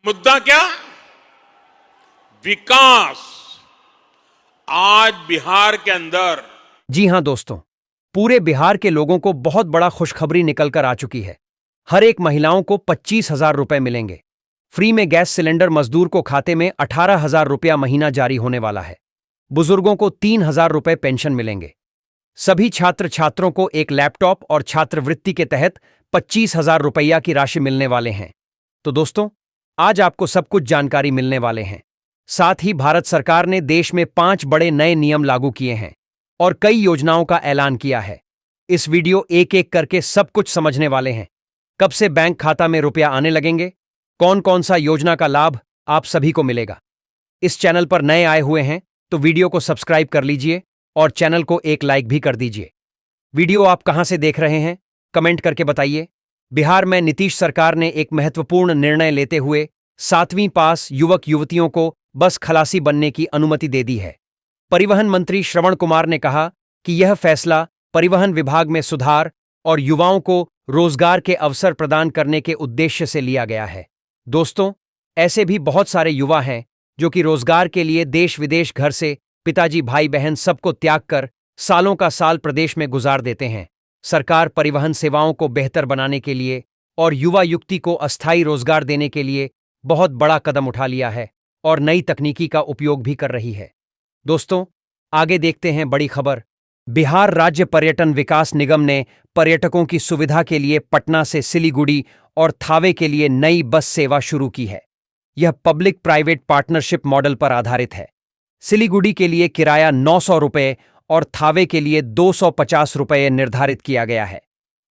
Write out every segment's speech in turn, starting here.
मुद्दा क्या? विकास। आज बिहार के अंदर जी हां दोस्तों, पूरे बिहार के लोगों को बहुत बड़ा खुशखबरी निकलकर आ चुकी है। हर एक महिलाओं को 25,000 रुपए मिलेंगे। फ्री में गैस सिलेंडर, मजदूर को खाते में 18,000 रुपया महीना जारी होने वाला है। बुजुर्गों को 3,000 रुपए पेंशन मिलेंगे। सभी छात्र छात्रों को एक लैपटॉप और छात्रवृत्ति के तहत 25,000 रुपया की राशि मिलने वाले हैं। तो दोस्तों, आज आपको सब कुछ जानकारी मिलने वाले हैं। साथ ही भारत सरकार ने देश में 5 बड़े नए नियम लागू किए हैं और कई योजनाओं का ऐलान किया है। इस वीडियो एक एक करके सब कुछ समझने वाले हैं। कब से बैंक खाता में रुपया आने लगेंगे, कौन कौन सा योजना का लाभ आप सभी को मिलेगा। इस चैनल पर नए आए हुए हैं तो वीडियो को सब्सक्राइब कर लीजिए और चैनल को एक लाइक भी कर दीजिए। वीडियो आप कहां से देख रहे हैं, कमेंट करके बताइए। बिहार में नीतीश सरकार ने एक महत्वपूर्ण निर्णय लेते हुए 7वीं पास युवक युवतियों को बस खलासी बनने की अनुमति दे दी है। परिवहन मंत्री श्रवण कुमार ने कहा कि यह फैसला परिवहन विभाग में सुधार और युवाओं को रोजगार के अवसर प्रदान करने के उद्देश्य से लिया गया है। दोस्तों, ऐसे भी बहुत सारे युवा हैं जो कि रोजगार के लिए देश विदेश, घर से पिताजी, भाई बहन सबको त्याग कर सालों का साल प्रदेश में गुजार देते हैं। सरकार परिवहन सेवाओं को बेहतर बनाने के लिए और युवा युक्ति को अस्थायी रोजगार देने के लिए बहुत बड़ा कदम उठा लिया है और नई तकनीकी का उपयोग भी कर रही है। दोस्तों, आगे देखते हैं बड़ी खबर। बिहार राज्य पर्यटन विकास निगम ने पर्यटकों की सुविधा के लिए पटना से सिलीगुड़ी और थावे के लिए नई बस सेवा शुरू की है। यह पब्लिक प्राइवेट पार्टनरशिप मॉडल पर आधारित है। सिलीगुड़ी के लिए किराया 900 रुपये और थावे के लिए 250 रुपये निर्धारित किया गया है,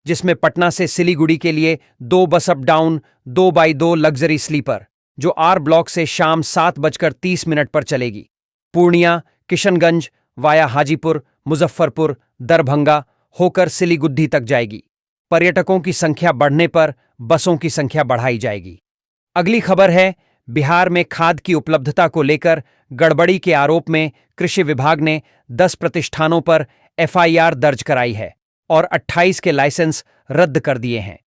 जिसमें पटना से सिलीगुड़ी के लिए 2 bus up down 2x2 luxury sleeper जो आर ब्लॉक से शाम 7:30 पर चलेगी, पूर्णिया, किशनगंज वाया हाजीपुर, मुजफ्फरपुर, दरभंगा होकर सिलीगुड़ी तक जाएगी। पर्यटकों की संख्या बढ़ने पर बसों की संख्या बढ़ाई जाएगी। अगली खबर है, बिहार में खाद की उपलब्धता को लेकर गड़बड़ी के आरोप में कृषि विभाग ने 10 प्रतिष्ठानों पर एफआईआर दर्ज कराई है और 28 के लाइसेंस रद्द कर दिए हैं।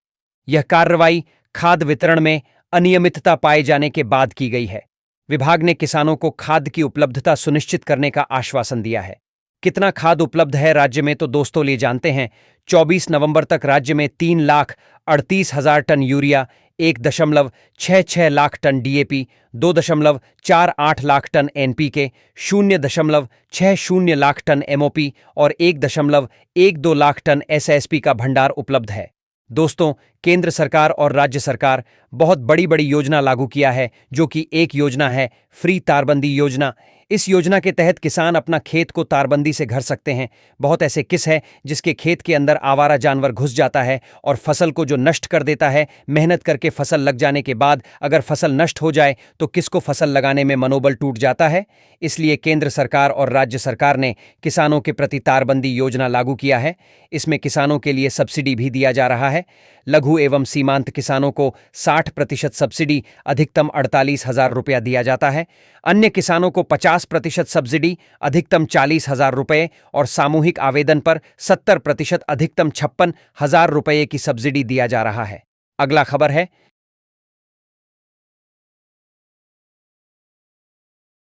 यह कार्रवाई खाद वितरण में अनियमितता पाए जाने के बाद की गई है। विभाग ने किसानों को खाद की उपलब्धता सुनिश्चित करने का आश्वासन दिया है। कितना खाद उपलब्ध है राज्य में, तो दोस्तों ले जानते हैं। 24 नवंबर तक राज्य में 3,38,000 tonne urea, 1.66 lakh tonne DAP, 2.48 lakh tonne NPK, 0.60 lakh tonne MOP और 1.12 लाख टन एसएसपी का भंडार उपलब्ध है। दोस्तों, केंद्र सरकार और राज्य सरकार बहुत बड़ी बड़ी योजना लागू किया है, जो कि एक योजना है फ्री तारबंदी योजना। इस योजना के तहत किसान अपना खेत को तारबंदी से घर सकते हैं। बहुत ऐसे किस है जिसके खेत के अंदर आवारा जानवर घुस जाता है और फसल को जो नष्ट कर देता है। मेहनत करके फसल लग जाने के बाद अगर फसल नष्ट हो जाए तो किसको फसल लगाने में मनोबल टूट जाता है। इसलिए केंद्र सरकार और राज्य सरकार ने किसानों के प्रति तारबंदी योजना लागू किया है। इसमें किसानों के लिए सब्सिडी भी दिया जा रहा है। लघु एवं सीमांत किसानों को 60% सब्सिडी, अधिकतम 48,000 रुपया दिया जाता है। अन्य किसानों को 50% सब्सिडी, अधिकतम 40,000 रुपये और सामूहिक आवेदन पर 70%, अधिकतम 56,000 रुपये की सब्सिडी दिया जा रहा है। अगला खबर है,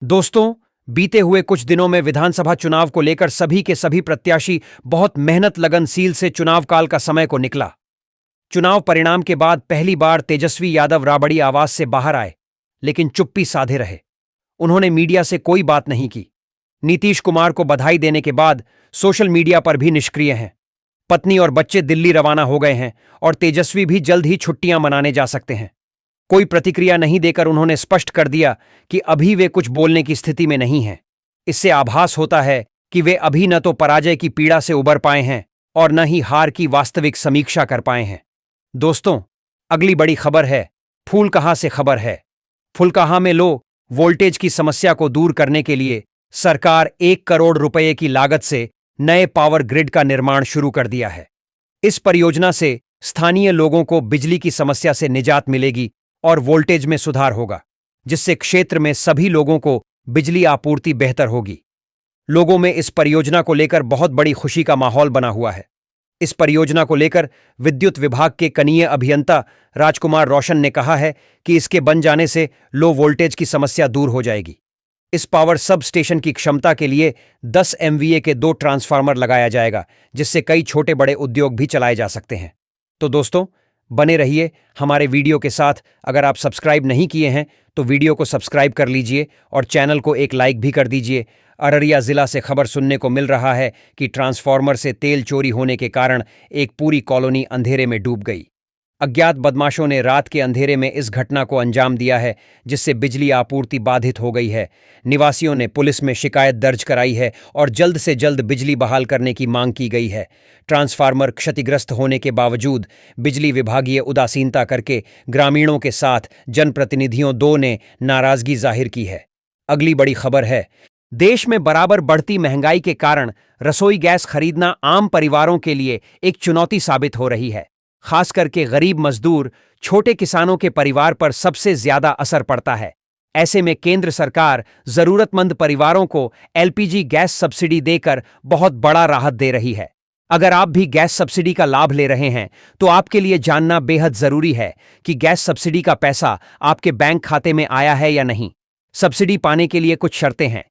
दोस्तों, बीते हुए कुछ दिनों में विधानसभा चुनाव को लेकर सभी के सभी प्रत्याशी बहुत मेहनत लगनशील से चुनाव काल का समय को निकला। चुनाव परिणाम के बाद पहली बार तेजस्वी यादव राबड़ी आवाज से बाहर आए, लेकिन चुप्पी साधे रहे। उन्होंने मीडिया से कोई बात नहीं की। नीतीश कुमार को बधाई देने के बाद सोशल मीडिया पर भी निष्क्रिय हैं। पत्नी और बच्चे दिल्ली रवाना हो गए हैं और तेजस्वी भी जल्द ही छुट्टियां मनाने जा सकते हैं। कोई प्रतिक्रिया नहीं देकर उन्होंने स्पष्ट कर दिया कि अभी वे कुछ बोलने की स्थिति में नहीं हैं। इससे आभास होता है कि वे अभी न तो पराजय की पीड़ा से उबर पाए हैं और न ही हार की वास्तविक समीक्षा कर पाए हैं। दोस्तों, अगली बड़ी खबर है, फूलकहां से खबर है। फुलकाहा में लो वोल्टेज की समस्या को दूर करने के लिए सरकार 1 करोड़ रुपए की लागत से नए पावर ग्रिड का निर्माण शुरू कर दिया है। इस परियोजना से स्थानीय लोगों को बिजली की समस्या से निजात मिलेगी और वोल्टेज में सुधार होगा, जिससे क्षेत्र में सभी लोगों को बिजली आपूर्ति बेहतर होगी। लोगों में इस परियोजना को लेकर बहुत बड़ी खुशी का माहौल बना हुआ है। इस परियोजना को लेकर विद्युत विभाग के कनीय अभियंता राजकुमार रोशन ने कहा है कि इसके बन जाने से लो वोल्टेज की समस्या दूर हो जाएगी। इस पावर सब स्टेशन की क्षमता के लिए 10 MVA के 2 ट्रांसफार्मर लगाया जाएगा, जिससे कई छोटे बड़े उद्योग भी चलाए जा सकते हैं। तो दोस्तों, बने रहिए हमारे वीडियो के साथ। अगर आप सब्सक्राइब नहीं किए हैं तो वीडियो को सब्सक्राइब कर लीजिए और चैनल को एक लाइक भी कर दीजिए। अररिया जिला से खबर सुनने को मिल रहा है कि ट्रांसफार्मर से तेल चोरी होने के कारण एक पूरी कॉलोनी अंधेरे में डूब गई। अज्ञात बदमाशों ने रात के अंधेरे में इस घटना को अंजाम दिया है, जिससे बिजली आपूर्ति बाधित हो गई है। निवासियों ने पुलिस में शिकायत दर्ज कराई है और जल्द से जल्द बिजली बहाल करने की मांग की गई है। ट्रांसफार्मर क्षतिग्रस्त होने के बावजूद बिजली विभागीय उदासीनता करके ग्रामीणों के साथ जनप्रतिनिधियों 2 ने नाराजगी जाहिर की है। अगली बड़ी खबर है, देश में बराबर बढ़ती महंगाई के कारण रसोई गैस खरीदना आम परिवारों के लिए एक चुनौती साबित हो रही है। खास करके गरीब मजदूर, छोटे किसानों के परिवार पर सबसे ज्यादा असर पड़ता है। ऐसे में केंद्र सरकार जरूरतमंद परिवारों को LPG गैस सब्सिडी देकर बहुत बड़ा राहत दे रही है। अगर आप भी गैस सब्सिडी का लाभ ले रहे हैं तो आपके लिए जानना बेहद जरूरी है कि गैस सब्सिडी का पैसा आपके बैंक खाते में आया है या नहीं। सब्सिडी पाने के लिए कुछ शर्तें हैं।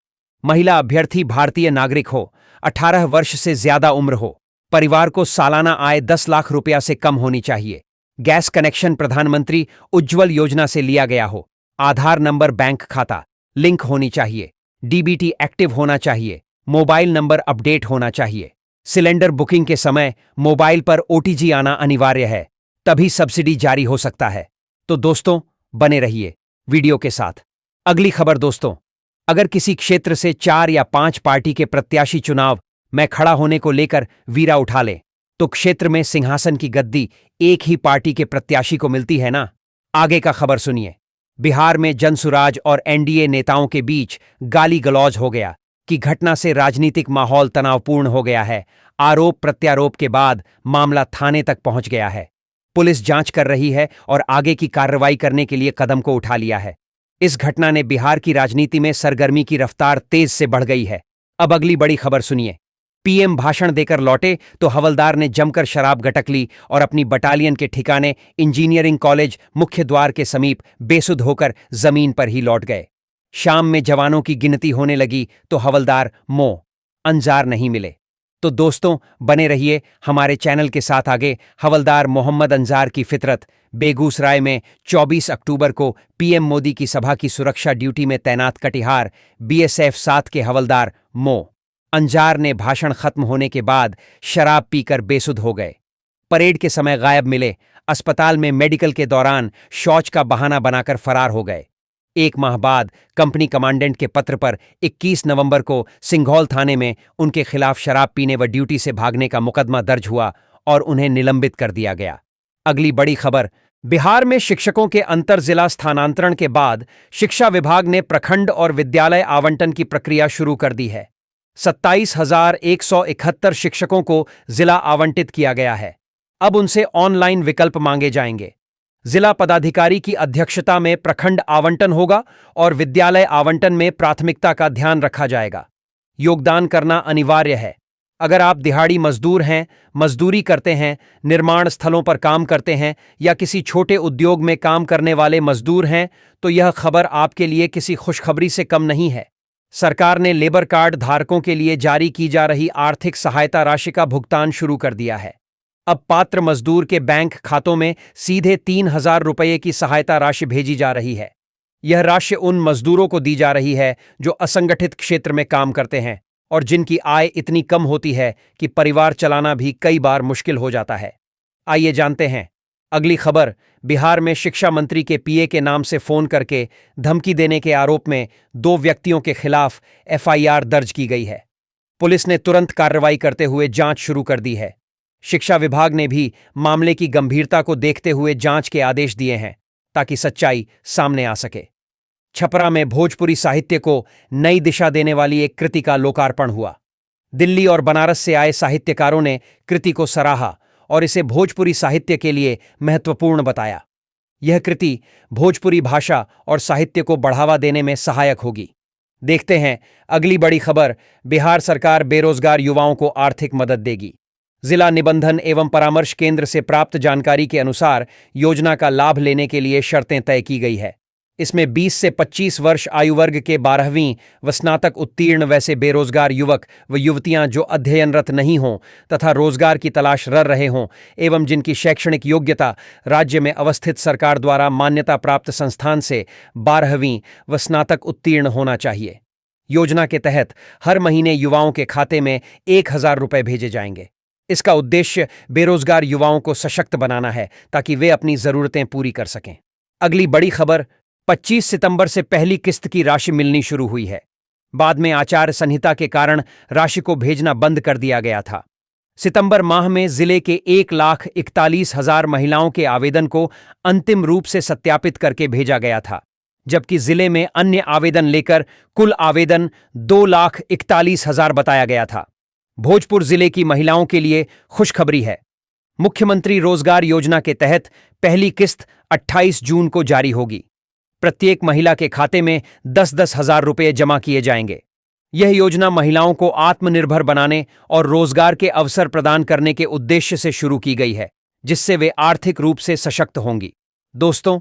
महिला अभ्यर्थी भारतीय नागरिक हो, 18 वर्ष से ज्यादा उम्र हो, परिवार को सालाना आय 10 लाख रुपया से कम होनी चाहिए, गैस कनेक्शन प्रधानमंत्री उज्ज्वल योजना से लिया गया हो, आधार नंबर बैंक खाता लिंक होनी चाहिए, DBT एक्टिव होना चाहिए, मोबाइल नंबर अपडेट होना चाहिए। सिलेंडर बुकिंग के समय मोबाइल पर OTG आना अनिवार्य है, तभी सब्सिडी जारी हो सकता है। तो दोस्तों, बने रहिए वीडियो के साथ। अगली खबर दोस्तों, अगर किसी क्षेत्र से 4 या 5 पार्टी के प्रत्याशी चुनाव में खड़ा होने को लेकर वीरा उठा ले तो क्षेत्र में सिंहासन की गद्दी एक ही पार्टी के प्रत्याशी को मिलती है ना। आगे का खबर सुनिए। बिहार में जनसुराज और NDA नेताओं के बीच गाली गलौज हो गया कि घटना से राजनीतिक माहौल तनावपूर्ण हो गया है। आरोप प्रत्यारोप के बाद मामला थाने तक पहुंच गया है। पुलिस जांच कर रही है और आगे की कार्रवाई करने के लिए कदम को उठा लिया है। इस घटना ने बिहार की राजनीति में सरगर्मी की रफ्तार तेज से बढ़ गई है। अब अगली बड़ी खबर सुनिए। PM भाषण देकर लौटे तो हवलदार ने जमकर शराब गटक ली और अपनी बटालियन के ठिकाने इंजीनियरिंग कॉलेज मुख्य द्वार के समीप बेसुध होकर जमीन पर ही लौट गए। शाम में जवानों की गिनती होने लगी तो हवलदार अंजार नहीं मिले। तो दोस्तों, बने रहिए हमारे चैनल के साथ। आगे हवलदार मोहम्मद अंजार की फितरत। बेगूसराय में 24 अक्टूबर को PM मोदी की सभा की सुरक्षा ड्यूटी में तैनात कटिहार BSF 7 के हवलदार अंजार ने भाषण खत्म होने के बाद शराब पीकर बेसुध हो गए। परेड के समय गायब मिले। अस्पताल में मेडिकल के दौरान शौच का बहाना बनाकर फरार हो गए। 1 माह बाद कंपनी कमांडेंट के पत्र पर 21 नवंबर को सिंघौल थाने में उनके खिलाफ शराब पीने व ड्यूटी से भागने का मुकदमा दर्ज हुआ और उन्हें निलंबित कर दिया गया। अगली बड़ी खबर, बिहार में शिक्षकों के अंतर जिला स्थानांतरण के बाद शिक्षा विभाग ने प्रखंड और विद्यालय आवंटन की प्रक्रिया शुरू कर दी है। 27,171 शिक्षकों को जिला आवंटित किया गया है। अब उनसे ऑनलाइन विकल्प मांगे जाएंगे। जिला पदाधिकारी की अध्यक्षता में प्रखंड आवंटन होगा और विद्यालय आवंटन में प्राथमिकता का ध्यान रखा जाएगा। योगदान करना अनिवार्य है। अगर आप दिहाड़ी मजदूर हैं, मजदूरी करते हैं, निर्माण स्थलों पर काम करते हैं या किसी छोटे उद्योग में काम करने वाले मजदूर हैं, तो यह खबर आपके लिए किसी खुशखबरी से कम नहीं है। सरकार ने लेबर कार्ड धारकों के लिए जारी की जा रही आर्थिक सहायता राशि का भुगतान शुरू कर दिया है। अब पात्र मजदूर के बैंक खातों में सीधे 3,000 रुपये की सहायता राशि भेजी जा रही है। यह राशि उन मजदूरों को दी जा रही है जो असंगठित क्षेत्र में काम करते हैं और जिनकी आय इतनी कम होती है कि परिवार चलाना भी कई बार मुश्किल हो जाता है। आइए जानते हैं अगली खबर। बिहार में शिक्षा मंत्री के PA के नाम से फोन करके धमकी देने के आरोप में 2 व्यक्तियों के खिलाफ FIR दर्ज की गई है। पुलिस ने तुरंत कार्रवाई करते हुए जांच शुरू कर दी है। शिक्षा विभाग ने भी मामले की गंभीरता को देखते हुए जांच के आदेश दिए हैं ताकि सच्चाई सामने आ सके। छपरा में भोजपुरी साहित्य को नई दिशा देने वाली एक कृति का लोकार्पण हुआ। दिल्ली और बनारस से आए साहित्यकारों ने कृति को सराहा और इसे भोजपुरी साहित्य के लिए महत्वपूर्ण बताया। यह कृति भोजपुरी भाषा और साहित्य को बढ़ावा देने में सहायक होगी। देखते हैं अगली बड़ी खबर। बिहार सरकार बेरोजगार युवाओं को आर्थिक मदद देगी। जिला निबंधन एवं परामर्श केंद्र से प्राप्त जानकारी के अनुसार योजना का लाभ लेने के लिए शर्तें तय की गई है। इसमें 20 से 25 वर्ष आयु वर्ग के 12वीं व स्नातक उत्तीर्ण वैसे बेरोजगार युवक व युवतियां जो अध्ययनरत नहीं हों तथा रोजगार की तलाश कर रहे हों एवं जिनकी शैक्षणिक योग्यता राज्य में अवस्थित सरकार द्वारा मान्यता प्राप्त संस्थान से 12वीं व स्नातक उत्तीर्ण होना चाहिए। योजना के तहत हर महीने युवाओं के खाते में 1,000 रुपये भेजे जाएंगे। इसका उद्देश्य बेरोजगार युवाओं को सशक्त बनाना है ताकि वे अपनी जरूरतें पूरी कर सकें। अगली बड़ी खबर, 25 सितंबर से पहली किस्त की राशि मिलनी शुरू हुई है। बाद में आचार संहिता के कारण राशि को भेजना बंद कर दिया गया था। सितंबर माह में जिले के 1,41,000 महिलाओं के आवेदन को अंतिम रूप से सत्यापित करके भेजा गया था, जबकि जिले में अन्य आवेदन लेकर कुल आवेदन 2,41,000 बताया गया था। भोजपुर जिले की महिलाओं के लिए खुशखबरी है। मुख्यमंत्री रोजगार योजना के तहत पहली किस्त 28 जून को जारी होगी। प्रत्येक महिला के खाते में 10-10 हजार रुपये जमा किए जाएंगे। यह योजना महिलाओं को आत्मनिर्भर बनाने और रोजगार के अवसर प्रदान करने के उद्देश्य से शुरू की गई है, जिससे वे आर्थिक रूप से सशक्त होंगी। दोस्तों,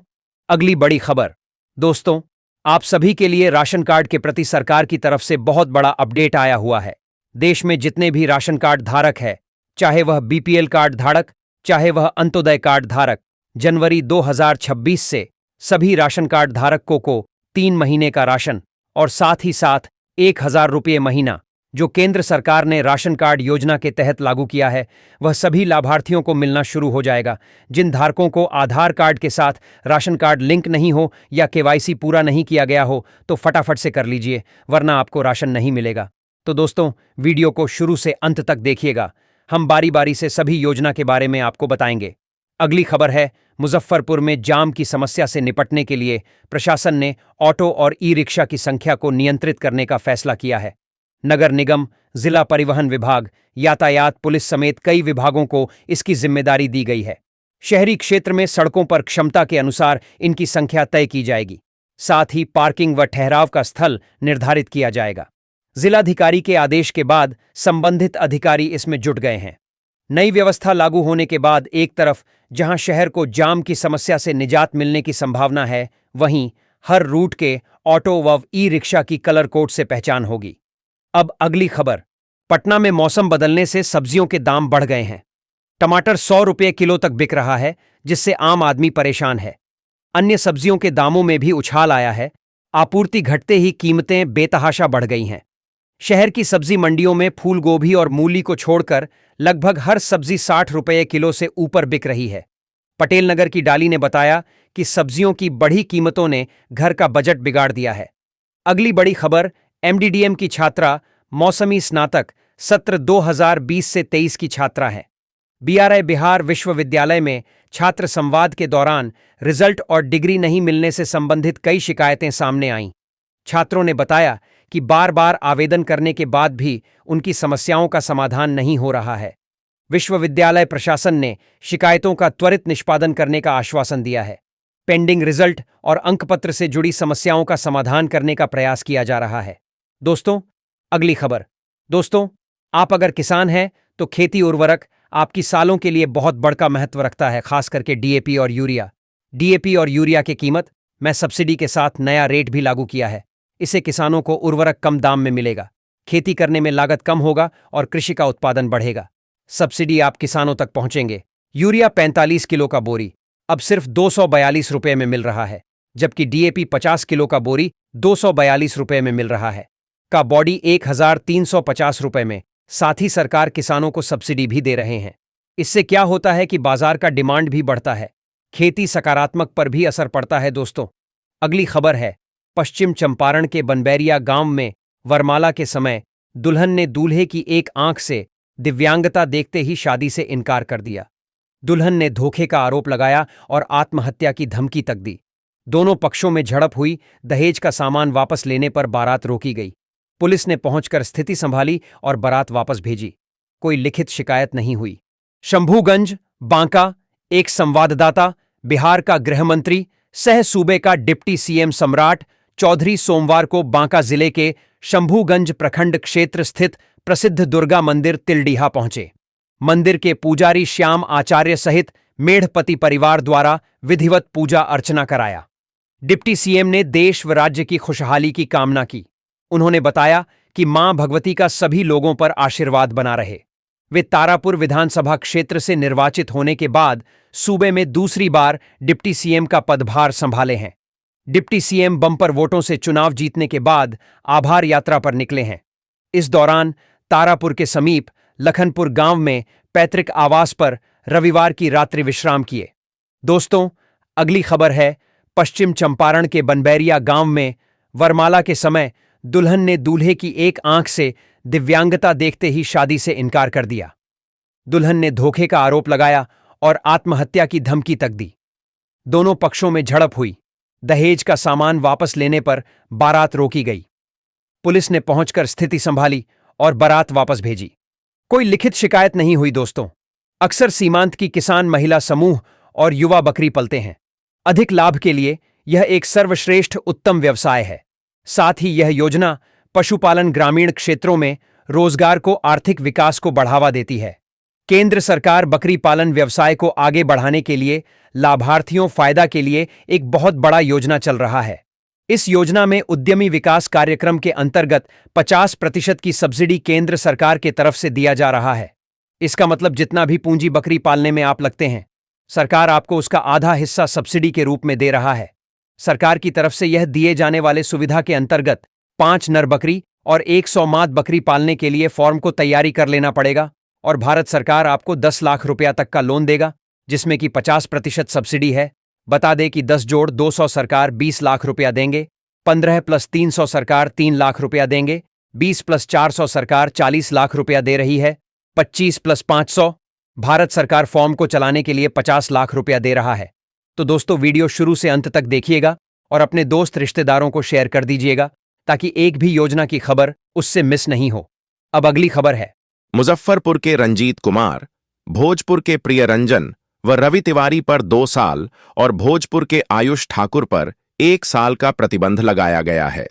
अगली बड़ी खबर। दोस्तों, आप सभी के लिए राशन कार्ड के प्रति सरकार की तरफ से बहुत बड़ा अपडेट आया हुआ है। देश में जितने भी राशन कार्ड धारक है, चाहे वह बीपीएल कार्ड धारक, चाहे वह अंत्योदय कार्ड धारक, जनवरी 2026 से सभी राशन कार्ड धारकों को 3 महीने का राशन और साथ ही साथ 1,000 रुपये महीना जो केंद्र सरकार ने राशन कार्ड योजना के तहत लागू किया है, वह सभी लाभार्थियों को मिलना शुरू हो जाएगा। जिन धारकों को आधार कार्ड के साथ राशन कार्ड लिंक नहीं हो या केवाईसी पूरा नहीं किया गया हो तो फटाफट से कर लीजिए, वरना आपको राशन नहीं मिलेगा। तो दोस्तों, वीडियो को शुरू से अंत तक देखिएगा। हम बारी बारी से सभी योजना के बारे में आपको बताएंगे। अगली खबर है, मुजफ्फरपुर में जाम की समस्या से निपटने के लिए प्रशासन ने ऑटो और ई रिक्शा की संख्या को नियंत्रित करने का फैसला किया है। नगर निगम, जिला परिवहन विभाग, यातायात पुलिस समेत कई विभागों को इसकी जिम्मेदारी दी गई है। शहरी क्षेत्र में सड़कों पर क्षमता के अनुसार इनकी संख्या तय की जाएगी। साथ ही पार्किंग व ठहराव का स्थल निर्धारित किया जाएगा। जिलाधिकारी के आदेश के बाद संबंधित अधिकारी इसमें जुट गए हैं। नई व्यवस्था लागू होने के बाद एक तरफ जहां शहर को जाम की समस्या से निजात मिलने की संभावना है, वहीं हर रूट के ऑटो व ई रिक्शा की कलर कोड से पहचान होगी। अब अगली खबर, पटना में मौसम बदलने से सब्जियों के दाम बढ़ गए हैं। टमाटर 100 रुपये किलो तक बिक रहा है, जिससे आम आदमी परेशान है। अन्य सब्जियों के दामों में भी उछाल आया है। आपूर्ति घटते ही कीमतें बेतहाशा बढ़ गई हैं। शहर की सब्जी मंडियों में फूल गोभी और मूली को छोड़कर लगभग हर सब्जी 60 रुपये किलो से ऊपर बिक रही है। पटेल नगर की डाली ने बताया कि सब्जियों की बढ़ी कीमतों ने घर का बजट बिगाड़ दिया है। अगली बड़ी खबर, एमडीडीएम की छात्रा, मौसमी स्नातक, सत्र 2020 से 23 की छात्रा है। बीआरआई बिहार विश्वविद्यालय में छात्र संवाद के दौरान रिजल्ट और डिग्री नहीं मिलने से संबंधित कई शिकायतें सामने आईं। छात्रों ने बताया कि बार बार आवेदन करने के बाद भी उनकी समस्याओं का समाधान नहीं हो रहा है। विश्वविद्यालय प्रशासन ने शिकायतों का त्वरित निष्पादन करने का आश्वासन दिया है। पेंडिंग रिजल्ट और अंकपत्र से जुड़ी समस्याओं का समाधान करने का प्रयास किया जा रहा है। दोस्तों, अगली खबर। दोस्तों, आप अगर किसान हैं तो खेती उर्वरक आपकी सालों के लिए बहुत बड़ा महत्व रखता है, खास करके डीएपी और यूरिया। डीएपी और यूरिया की कीमत में सब्सिडी के साथ नया रेट भी लागू किया है। इससे किसानों को उर्वरक कम दाम में मिलेगा, खेती करने में लागत कम होगा और कृषि का उत्पादन बढ़ेगा। सब्सिडी आप किसानों तक पहुंचेंगे। यूरिया 45 किलो का बोरी अब सिर्फ 242 रुपये में मिल रहा है, जबकि डीएपी 50 किलो का बोरी 242 रुपये में मिल रहा है। का बॉडी 1,350 रुपये में। साथ ही सरकार किसानों को सब्सिडी भी दे रहे हैं। इससे क्या होता है कि बाजार का डिमांड भी बढ़ता है, खेती सकारात्मक पर भी असर पड़ता है। दोस्तों, अगली खबर है, पश्चिम चंपारण के बनबैरिया गांव में वरमाला के समय दुल्हन ने दूल्हे की एक आंख से दिव्यांगता देखते ही शादी से इनकार कर दिया। दुल्हन ने धोखे का आरोप लगाया और आत्महत्या की धमकी तक दी। दोनों पक्षों में झड़प हुई। दहेज का सामान वापस लेने पर बारात रोकी गई। पुलिस ने पहुंचकर स्थिति संभाली और बारात वापस भेजी। कोई लिखित शिकायत नहीं हुई। शंभूगंज, बांका, एक संवाददाता, बिहार का गृह मंत्री सह सूबे का डिप्टी सीएम सम्राट चौधरी सोमवार को बांका जिले के शंभूगंज प्रखंड क्षेत्र स्थित प्रसिद्ध दुर्गा मंदिर तिलडीहा पहुंचे। मंदिर के पुजारी श्याम आचार्य सहित मेढ़पति परिवार द्वारा विधिवत पूजा अर्चना कराया। डिप्टी सीएम ने देश व राज्य की खुशहाली की कामना की। उन्होंने बताया कि मां भगवती का सभी लोगों पर आशीर्वाद बना रहे। वे तारापुर विधानसभा क्षेत्र से निर्वाचित होने के बाद सूबे में दूसरी बार डिप्टी सीएम का पदभार संभाले हैं। डिप्टी सीएम बम्पर वोटों से चुनाव जीतने के बाद आभार यात्रा पर निकले हैं। इस दौरान तारापुर के समीप लखनपुर गांव में पैतृक आवास पर रविवार की रात्रि विश्राम किए। दोस्तों, अगली खबर है पश्चिम चंपारण के बनबैरिया गांव में वरमाला के समय दुल्हन ने दूल्हे की एक आंख से दिव्यांगता देखते ही शादी से इनकार कर दिया। दुल्हन ने धोखे का आरोप लगाया और आत्महत्या की धमकी तक दी। दोनों पक्षों में झड़प हुई। दहेज का सामान वापस लेने पर बारात रोकी गई। पुलिस ने पहुंचकर स्थिति संभाली और बारात वापस भेजी। कोई लिखित शिकायत नहीं हुई। दोस्तों, अक्सर सीमांत की किसान महिला समूह और युवा बकरी पलते हैं। अधिक लाभ के लिए यह एक सर्वश्रेष्ठ उत्तम व्यवसाय है। साथ ही यह योजना पशुपालन ग्रामीण क्षेत्रों में रोजगार को आर्थिक विकास को बढ़ावा देती है। केंद्र सरकार बकरी पालन व्यवसाय को आगे बढ़ाने के लिए लाभार्थियों फायदा के लिए एक बहुत बड़ा योजना चल रहा है। इस योजना में उद्यमी विकास कार्यक्रम के अंतर्गत 50% की सब्सिडी केंद्र सरकार के तरफ से दिया जा रहा है। इसका मतलब जितना भी पूंजी बकरी पालने में आप लगते हैं, सरकार आपको उसका आधा हिस्सा सब्सिडी के रूप में दे रहा है। सरकार की तरफ से यह दिए जाने वाले सुविधा के अंतर्गत 5 नर बकरी और 100 माद बकरी पालने के लिए फॉर्म को तैयारी कर लेना पड़ेगा और भारत सरकार आपको 10 लाख रुपया तक का लोन देगा, जिसमें कि 50% सब्सिडी है। बता दें कि 10 जोड़ 200 सरकार 20 लाख रुपया देंगे, 15 + 300 सरकार 3 लाख रुपया देंगे, 20 + 400 सरकार 40 लाख रुपया दे रही है, 25 + 500 भारत सरकार फॉर्म को चलाने के लिए 50 लाख रुपया दे रहा है। तो दोस्तों, वीडियो शुरू से अंत तक देखिएगा और अपने दोस्त रिश्तेदारों को शेयर कर दीजिएगा ताकि एक भी योजना की खबर उससे मिस नहीं हो। अब अगली खबर है मुजफ्फरपुर के रंजीत कुमार, भोजपुर के प्रिय रंजन व रवि तिवारी पर 2 साल और भोजपुर के आयुष ठाकुर पर 1 साल का प्रतिबंध लगाया गया है।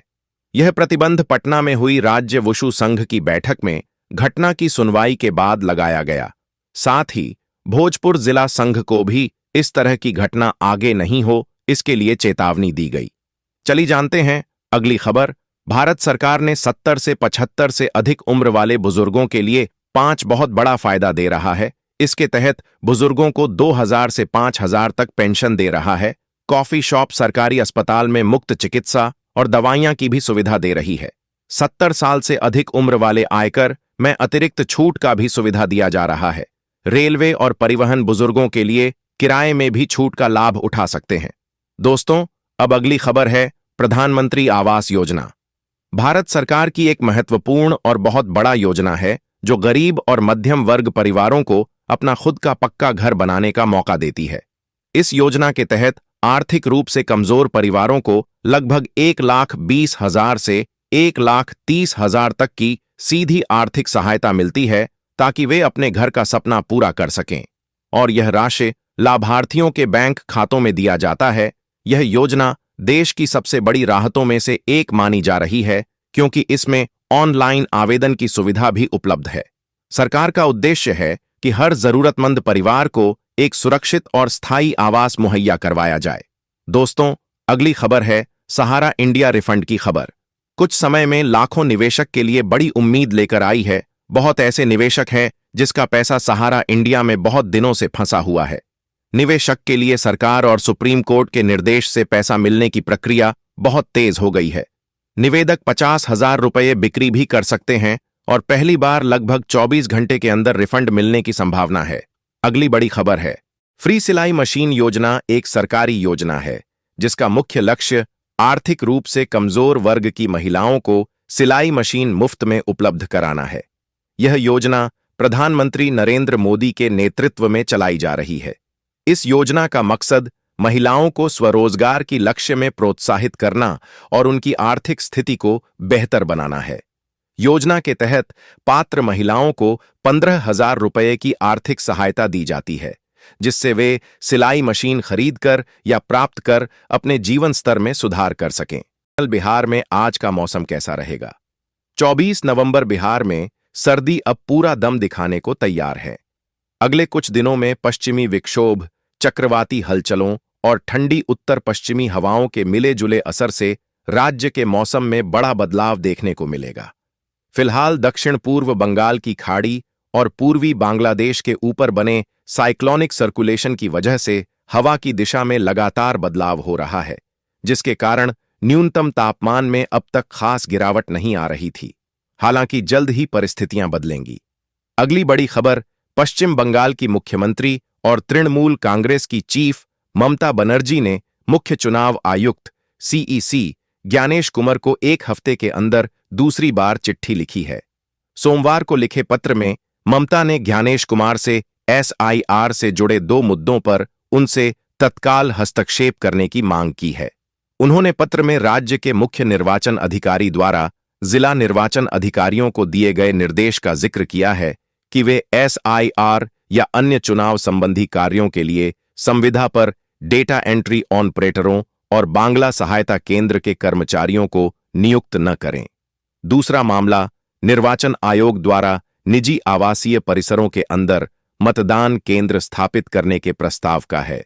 यह प्रतिबंध पटना में हुई राज्य वुशु संघ की बैठक में घटना की सुनवाई के बाद लगाया गया। साथ ही भोजपुर जिला संघ को भी इस तरह की घटना आगे नहीं हो, इसके लिए चेतावनी दी गई। चलिए जानते हैं अगली खबर। भारत सरकार ने 70 से 75 से अधिक उम्र वाले बुजुर्गों के लिए 5 बहुत बड़ा फायदा दे रहा है। इसके तहत बुजुर्गों को 2000 से 5000 तक पेंशन दे रहा है। कॉफी शॉप, सरकारी अस्पताल में मुफ्त चिकित्सा और दवाइयां की भी सुविधा दे रही है। 70 साल से अधिक उम्र वाले आयकर में अतिरिक्त छूट का भी सुविधा दिया जा रहा है। रेलवे और परिवहन बुजुर्गों के लिए किराए में भी छूट का लाभ उठा सकते हैं। दोस्तों, अब अगली खबर है प्रधानमंत्री आवास योजना। भारत सरकार की एक महत्वपूर्ण और बहुत बड़ा योजना है जो गरीब और मध्यम वर्ग परिवारों को अपना खुद का पक्का घर बनाने का मौका देती है। इस योजना के तहत आर्थिक रूप से कमजोर परिवारों को लगभग 1,20,000 से 1,30,000 तक की सीधी आर्थिक सहायता मिलती है ताकि वे अपने घर का सपना पूरा कर सकें, और यह राशि लाभार्थियों के बैंक खातों में दिया जाता है। यह योजना देश की सबसे बड़ी राहतों में से एक मानी जा रही है क्योंकि इसमें ऑनलाइन आवेदन की सुविधा भी उपलब्ध है। सरकार का उद्देश्य है कि हर जरूरतमंद परिवार को एक सुरक्षित और स्थायी आवास मुहैया करवाया जाए। दोस्तों, अगली खबर है सहारा इंडिया रिफंड की खबर। कुछ समय में लाखों निवेशक के लिए बड़ी उम्मीद लेकर आई है। बहुत ऐसे निवेशक हैं जिसका पैसा सहारा इंडिया में बहुत दिनों से फंसा हुआ है। निवेशक के लिए सरकार और सुप्रीम कोर्ट के निर्देश से पैसा मिलने की प्रक्रिया बहुत तेज हो गई है। निवेदक 50,000 रुपये बिक्री भी कर सकते हैं और पहली बार लगभग 24 घंटे के अंदर रिफंड मिलने की संभावना है। अगली बड़ी खबर है फ्री सिलाई मशीन योजना। एक सरकारी योजना है जिसका मुख्य लक्ष्य आर्थिक रूप से कमजोर वर्ग की महिलाओं को सिलाई मशीन मुफ्त में उपलब्ध कराना है। यह योजना प्रधानमंत्री नरेंद्र मोदी के नेतृत्व में चलाई जा रही है। इस योजना का मकसद महिलाओं को स्वरोजगार की लक्ष्य में प्रोत्साहित करना और उनकी आर्थिक स्थिति को बेहतर बनाना है। योजना के तहत पात्र महिलाओं को 15,000 रुपये की आर्थिक सहायता दी जाती है, जिससे वे सिलाई मशीन खरीदकर या प्राप्त कर अपने जीवन स्तर में सुधार कर सकें। कल बिहार में आज का मौसम कैसा रहेगा? 24 नवंबर बिहार में सर्दी अब पूरा दम दिखाने को तैयार है। अगले कुछ दिनों में पश्चिमी विक्षोभ, चक्रवाती हलचलों और ठंडी उत्तर पश्चिमी हवाओं के मिले जुले असर से राज्य के मौसम में बड़ा बदलाव देखने को मिलेगा। फिलहाल दक्षिण पूर्व बंगाल की खाड़ी और पूर्वी बांग्लादेश के ऊपर बने साइक्लोनिक सर्कुलेशन की वजह से हवा की दिशा में लगातार बदलाव हो रहा है, जिसके कारण न्यूनतम तापमान में अब तक खास गिरावट नहीं आ रही थी। हालांकि जल्द ही परिस्थितियां बदलेंगी। अगली बड़ी खबर पश्चिम बंगाल की मुख्यमंत्री और तृणमूल कांग्रेस की चीफ ममता बनर्जी ने मुख्य चुनाव आयुक्त सीईसी ज्ञानेश कुमार को एक हफ्ते के अंदर दूसरी बार चिट्ठी लिखी है। सोमवार को लिखे पत्र में ममता ने ज्ञानेश कुमार से एसआईआर से जुड़े 2 मुद्दों पर उनसे तत्काल हस्तक्षेप करने की मांग की है। उन्होंने पत्र में राज्य के मुख्य निर्वाचन अधिकारी द्वारा जिला निर्वाचन अधिकारियों को दिए गए निर्देश का जिक्र किया है कि वे एसआईआर या अन्य चुनाव संबंधी कार्यों के लिए संविदा पर डेटा एंट्री ऑपरेटरों और बांग्ला सहायता केंद्र के कर्मचारियों को नियुक्त न करें। दूसरा मामला निर्वाचन आयोग द्वारा निजी आवासीय परिसरों के अंदर मतदान केंद्र स्थापित करने के प्रस्ताव का है।